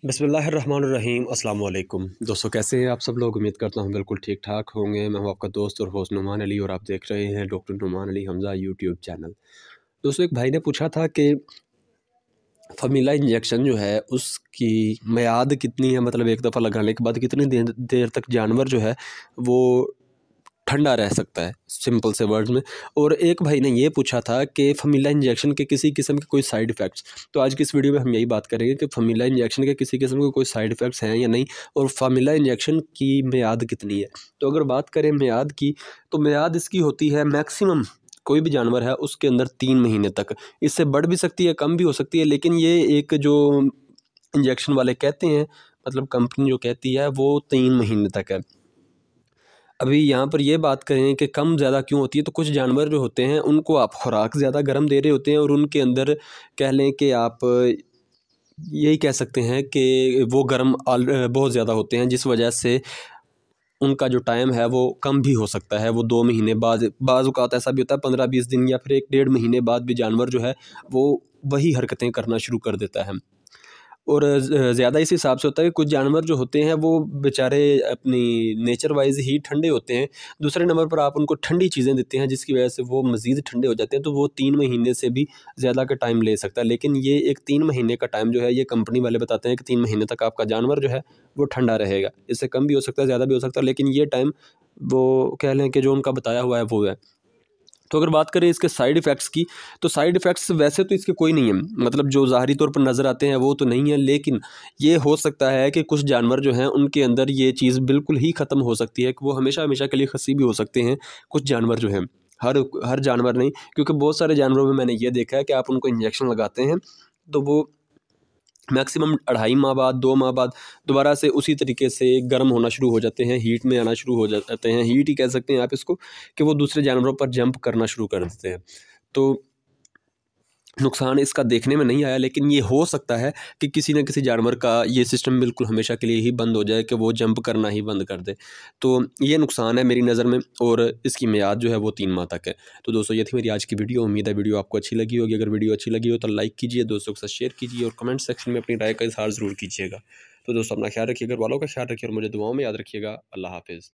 बिस्मिल्लाहिर्रहमानिर्रहीम अस्सलाम वालेकुम दोस्तों, कैसे हैं आप सब लोग। उम्मीद करता हूं बिल्कुल ठीक ठाक होंगे। मैं हूं आपका दोस्त और होस्ट नोमान अली और आप देख रहे हैं doctor Noman Ali Hamza YouTube channel. दोस्तों, एक भाई ने पूछा था कि फमीला इंजेक्शन जो है उसकी मियाद कितनी है, मतलब एक दफ़ा लगाने के बाद कितनी देर तक जानवर जो है वो ठंडा रह सकता है, सिंपल से वर्ड्स में। और एक भाई ने ये पूछा था कि फमीला इंजेक्शन के किसी किस्म के कोई साइड इफ़ेक्ट्स। तो आज की इस वीडियो में हम यही बात करेंगे कि फमीला इंजेक्शन के किसी किस्म के कोई साइड इफ़ेक्ट्स हैं या नहीं, और फमीला इंजेक्शन की मियाद कितनी है। तो अगर बात करें मियाद की, तो मियाद इसकी होती है मैक्सिमम, कोई भी जानवर है उसके अंदर 3 महीने तक। इससे बढ़ भी सकती है, कम भी हो सकती है, लेकिन ये एक जो इंजेक्शन वाले कहते हैं, मतलब कंपनी जो कहती है, वो 3 महीने तक है। अभी यहाँ पर ये बात करें कि कम ज़्यादा क्यों होती है, तो कुछ जानवर जो होते हैं उनको आप खुराक ज़्यादा गर्म दे रहे होते हैं और उनके अंदर कह लें कि आप यही कह सकते हैं कि वो गर्म बहुत ज़्यादा होते हैं, जिस वजह से उनका जो टाइम है वो कम भी हो सकता है। वो 2 महीने बाद, बाज़ औक़ात ऐसा भी होता है 15-20 दिन या फिर 1 डेढ़ महीने बाद भी जानवर जो है वो वही हरकतें करना शुरू कर देता है। और ज़्यादा इस हिसाब से होता है कि कुछ जानवर जो होते हैं वो बेचारे अपनी नेचर वाइज़ ही ठंडे होते हैं। दूसरे नंबर पर आप उनको ठंडी चीज़ें देते हैं जिसकी वजह से वो मज़ीद ठंडे हो जाते हैं, तो वो 3 महीने से भी ज़्यादा का टाइम ले सकता है। लेकिन ये एक 3 महीने का टाइम जो है, ये कंपनी वाले बताते हैं कि 3 महीने तक आपका जानवर जो है वो ठंडा रहेगा। इससे कम भी हो सकता है, ज़्यादा भी हो सकता है, लेकिन ये टाइम वो कह लें कि जो उनका बताया हुआ है वो है। तो अगर बात करें इसके साइड इफ़ेक्ट्स की, तो साइड इफ़ेक्ट्स वैसे तो इसके कोई नहीं है, मतलब जो ज़ाहरी तौर पर नज़र आते हैं वो तो नहीं है, लेकिन ये हो सकता है कि कुछ जानवर जो हैं उनके अंदर ये चीज़ बिल्कुल ही ख़त्म हो सकती है कि वो हमेशा हमेशा के लिए खस्सी भी हो सकते हैं। कुछ जानवर जो हैं, हर हर जानवर नहीं, क्योंकि बहुत सारे जानवरों में मैंने ये देखा है कि आप उनको इंजेक्शन लगाते हैं तो वो मैक्सिमम 2.5 माह बाद, 2 माह बाद दोबारा से उसी तरीके से गर्म होना शुरू हो जाते हैं, हीट में आना शुरू हो जाते हैं। हीट ही कह सकते हैं आप इसको, कि वो दूसरे जानवरों पर जंप करना शुरू कर देते हैं। तो नुकसान इसका देखने में नहीं आया, लेकिन ये हो सकता है कि किसी न किसी जानवर का ये सिस्टम बिल्कुल हमेशा के लिए ही बंद हो जाए कि वो जंप करना ही बंद कर दे। तो ये नुकसान है मेरी नज़र में, और इसकी मियाद जो है वो 3 माह तक है। तो दोस्तों, ये थी मेरी आज की वीडियो। उम्मीद है वीडियो आपको अच्छी लगी होगी। अगर वीडियो अच्छी लगी हो तो लाइक कीजिए, दोस्तों के साथ शेयर कीजिए और कमेंट सेक्शन में अपनी राय का इज़हार ज़रूर कीजिएगा। तो दोस्तों, अपना ख्याल रखिए, घर वालों का ख्याल रखिए और मुझे दुआओं में याद रखिएगा। अल्लाह हाफ़िज़।